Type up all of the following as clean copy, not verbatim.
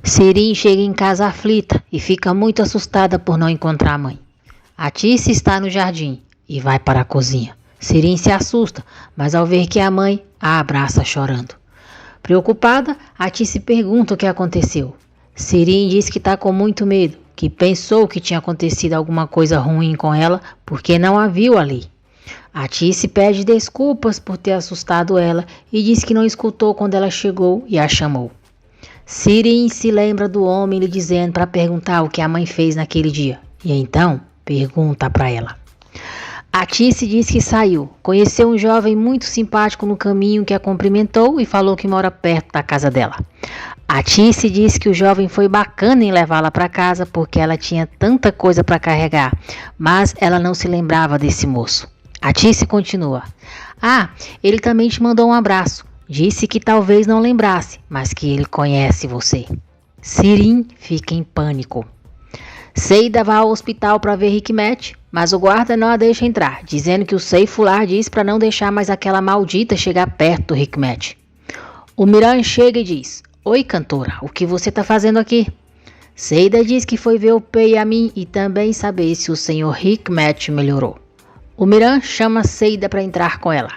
Sirin chega em casa aflita e fica muito assustada por não encontrar a mãe. Atice está no jardim e vai para a cozinha. Sirin se assusta, mas ao ver que é a mãe, a abraça chorando. Preocupada, Atice pergunta o que aconteceu. Sirin diz que está com muito medo, que pensou que tinha acontecido alguma coisa ruim com ela porque não a viu ali. Atice pede desculpas por ter assustado ela e diz que não escutou quando ela chegou e a chamou. Sirin se lembra do homem lhe dizendo para perguntar o que a mãe fez naquele dia. E então pergunta para ela. Atice diz que saiu, conheceu um jovem muito simpático no caminho que a cumprimentou e falou que mora perto da casa dela. Atice diz que o jovem foi bacana em levá-la para casa porque ela tinha tanta coisa para carregar, mas ela não se lembrava desse moço. Atice continua. Ele também te mandou um abraço. Disse que talvez não lembrasse, mas que ele conhece você. Sirin fica em pânico. Seida vai ao hospital para ver Hikmet, mas o guarda não a deixa entrar, dizendo que o Seyfular diz para não deixar mais aquela maldita chegar perto do Hikmet. O Miran chega e diz: Oi, cantora, o que você está fazendo aqui? Seida diz que foi ver o Peyami e também saber se o senhor Hikmet melhorou. O Miran chama Seida para entrar com ela.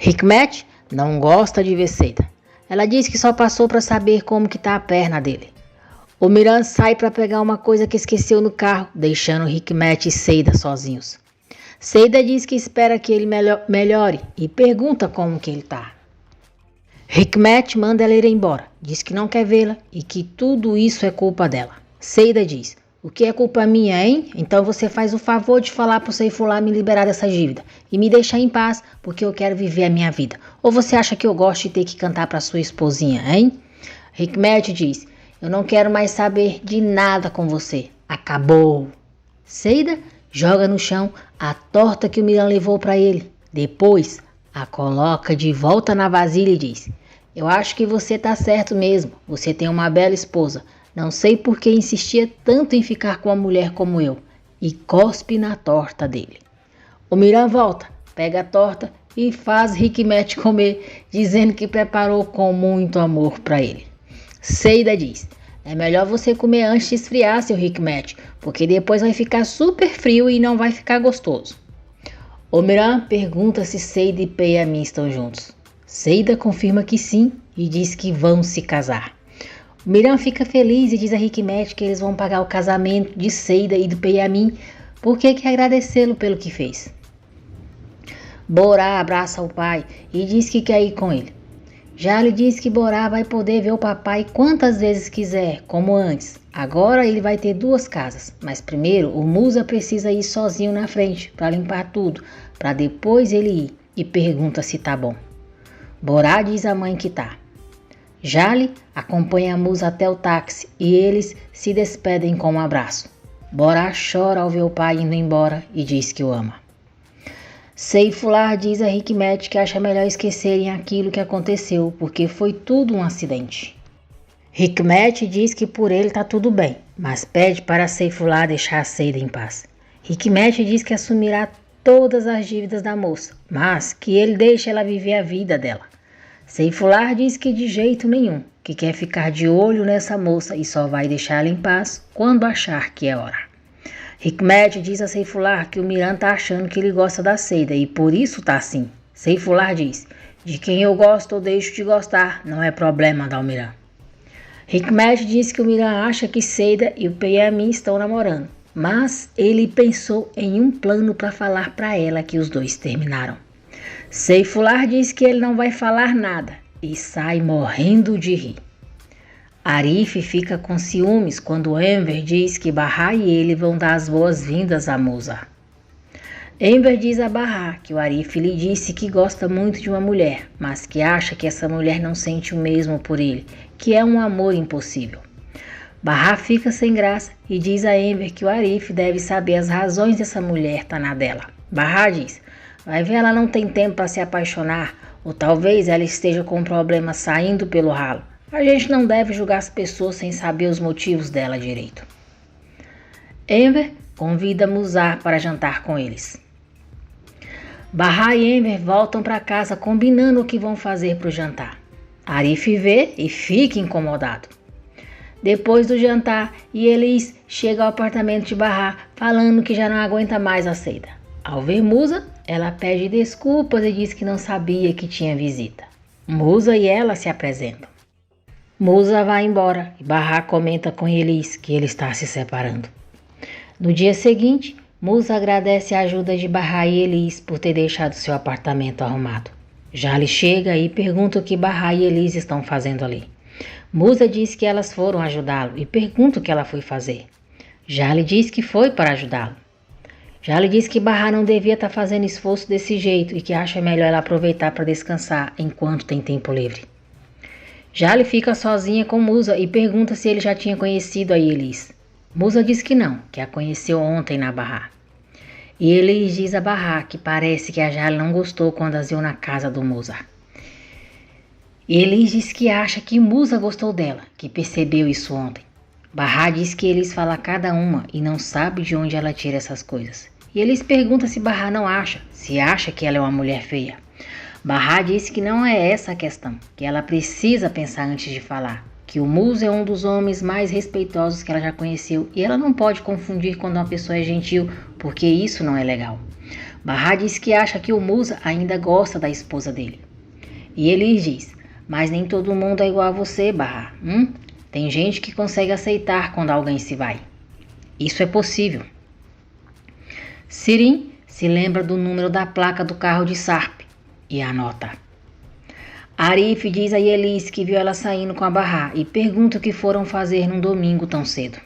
Hikmet não gosta de ver Seida. Ela diz que só passou para saber como que está a perna dele. O Miran sai para pegar uma coisa que esqueceu no carro, deixando Hikmet e Seida sozinhos. Seida diz que espera que ele melhore e pergunta como que ele está. Hikmet manda ela ir embora, diz que não quer vê-la e que tudo isso é culpa dela. Seida diz: O que é culpa minha, hein? Então você faz o favor de falar pro Seyfular me liberar dessa dívida e me deixar em paz, porque eu quero viver a minha vida. Ou você acha que eu gosto de ter que cantar pra sua esposinha, hein? Hikmet diz: Eu não quero mais saber de nada com você. Acabou. Seida joga no chão a torta que o Miran levou para ele. Depois a coloca de volta na vasilha e diz: Eu acho que você tá certo mesmo. Você tem uma bela esposa. Não sei por que insistia tanto em ficar com uma mulher como eu. E cospe na torta dele. O Miran volta, pega a torta e faz Hikmet comer, dizendo que preparou com muito amor para ele. Seida diz: É melhor você comer antes de esfriar, seu Hikmet, porque depois vai ficar super frio e não vai ficar gostoso. O Miran pergunta se Seida e Peyami estão juntos. Seida confirma que sim e diz que vão se casar. O Miran fica feliz e diz a Hikmet que eles vão pagar o casamento de Seida e do Peyami porque quer agradecê-lo pelo que fez. Borá abraça o pai e diz que quer ir com ele. Jale diz que Borá vai poder ver o papai quantas vezes quiser, como antes. Agora ele vai ter 2 casas, mas primeiro o Musa precisa ir sozinho na frente para limpar tudo, para depois ele ir e pergunta se tá bom. Borá diz à mãe que tá. Jale acompanha a Musa até o táxi e eles se despedem com um abraço. Borá chora ao ver o pai indo embora e diz que o ama. Seyfular diz a Hikmet que acha melhor esquecerem aquilo que aconteceu, porque foi tudo um acidente. Hikmet diz que por ele tá tudo bem, mas pede para Seyfular deixar a Seida em paz. Hikmet diz que assumirá todas as dívidas da moça, mas que ele deixa ela viver a vida dela. Seyfular diz que de jeito nenhum, que quer ficar de olho nessa moça e só vai deixá-la em paz quando achar que é hora. Hikmet diz a Seyfular que o Miran tá achando que ele gosta da Seida e por isso tá assim. Seyfular diz: De quem eu gosto ou deixo de gostar, não é problema da Miran. Hikmet diz que o Miran acha que Seida e o Peyami estão namorando, mas ele pensou em um plano para falar para ela que os dois terminaram. Seyfular diz que ele não vai falar nada e sai morrendo de rir. Arif fica com ciúmes quando Enver diz que Bahá e ele vão dar as boas-vindas a Musa. Enver diz a Bahá que o Arif lhe disse que gosta muito de uma mulher, mas que acha que essa mulher não sente o mesmo por ele, que é um amor impossível. Bahá fica sem graça e diz a Enver que o Arif deve saber as razões dessa mulher estar na dela. Bahá diz: Vai ver, ela não tem tempo para se apaixonar, ou talvez ela esteja com um problema saindo pelo ralo. A gente não deve julgar as pessoas sem saber os motivos dela direito. Enver convida Musa para jantar com eles. Bahá e Enver voltam para casa combinando o que vão fazer para o jantar. Arif vê e fica incomodado. Depois do jantar, Elis chega ao apartamento de Bahá falando que já não aguenta mais a Seida. Ao ver Musa, ela pede desculpas e diz que não sabia que tinha visita. Musa e ela se apresentam. Musa vai embora e Bahá comenta com Elis que ele está se separando. No dia seguinte, Musa agradece a ajuda de Bahá e Elis por ter deixado seu apartamento arrumado. Jale chega e pergunta o que Bahá e Elis estão fazendo ali. Musa diz que elas foram ajudá-lo e pergunta o que ela foi fazer. Jale diz que foi para ajudá-lo. Jale diz que Bahá não devia estar fazendo esforço desse jeito e que acha melhor ela aproveitar para descansar enquanto tem tempo livre. Jale fica sozinha com Musa e pergunta se ele já tinha conhecido a Elis. Musa diz que não, que a conheceu ontem na Bahá. E Elis diz a Bahá que parece que a Jale não gostou quando as viu na casa do Musa. Elis diz que acha que Musa gostou dela, que percebeu isso ontem. Bahá diz que Elis fala cada uma e não sabe de onde ela tira essas coisas. E Elis pergunta se Bahá não acha, se acha que ela é uma mulher feia. Bahá diz que não é essa a questão, que ela precisa pensar antes de falar, que o Musa é um dos homens mais respeitosos que ela já conheceu e ela não pode confundir quando uma pessoa é gentil, porque isso não é legal. Bahá diz que acha que o Musa ainda gosta da esposa dele. E Elis diz, mas nem todo mundo é igual a você, Bahá. Tem gente que consegue aceitar quando alguém se vai. Isso é possível. Sirim se lembra do número da placa do carro de Sarp e anota. Arif diz a Elis que viu ela saindo com a Bahá e pergunta o que foram fazer num domingo tão cedo.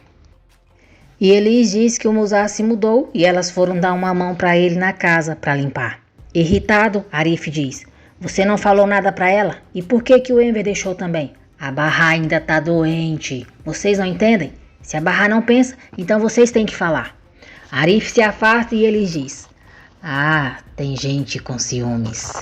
E Elis diz que o Musa se mudou e elas foram dar uma mão para ele na casa para limpar. Irritado, Arif diz, você não falou nada para ela? E por que o Enver deixou também? A Bahá ainda tá doente. Vocês não entendem? Se a Bahá não pensa, então vocês têm que falar. Arif se afasta e Elis diz, tem gente com ciúmes.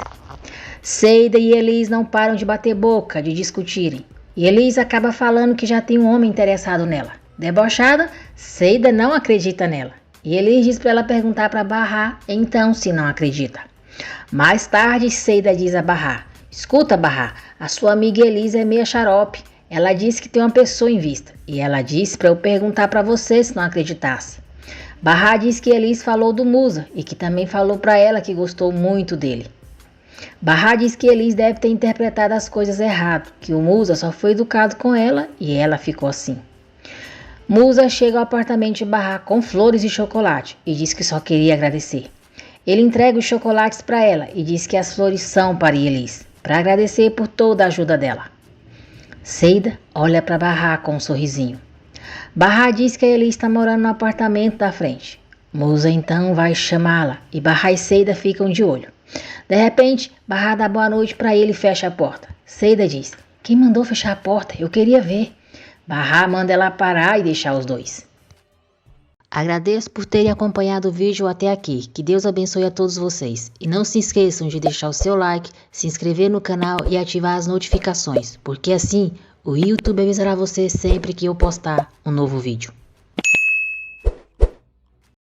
Seida e Elis não param de bater boca, de discutirem. E Elis acaba falando que já tem um homem interessado nela. Debochada, Seida não acredita nela. E Elis diz para ela perguntar para Bahá, então se não acredita. Mais tarde, Seida diz a Bahá, escuta Bahá, a sua amiga Elis é meia xarope. Ela disse que tem uma pessoa em vista. E ela disse para eu perguntar para você se não acreditasse. Bahá diz que Elis falou do Musa e que também falou para ela que gostou muito dele. Bahá diz que Elis deve ter interpretado as coisas errado, que o Musa só foi educado com ela e ela ficou assim. Musa chega ao apartamento de Bahá com flores e chocolate e diz que só queria agradecer. Ele entrega os chocolates para ela e diz que as flores são para Elis, para agradecer por toda a ajuda dela. Seida olha para Bahá com um sorrisinho. Bahá diz que a Elis está morando no apartamento da frente. Musa então vai chamá-la e Bahá e Seida ficam de olho. De repente, Bahá dá boa noite para ele e fecha a porta. Seida diz, quem mandou fechar a porta? Eu queria ver. Bahá manda ela parar e deixar os dois. Agradeço por terem acompanhado o vídeo até aqui. Que Deus abençoe a todos vocês. E não se esqueçam de deixar o seu like, se inscrever no canal e ativar as notificações, porque assim o YouTube avisará você sempre que eu postar um novo vídeo.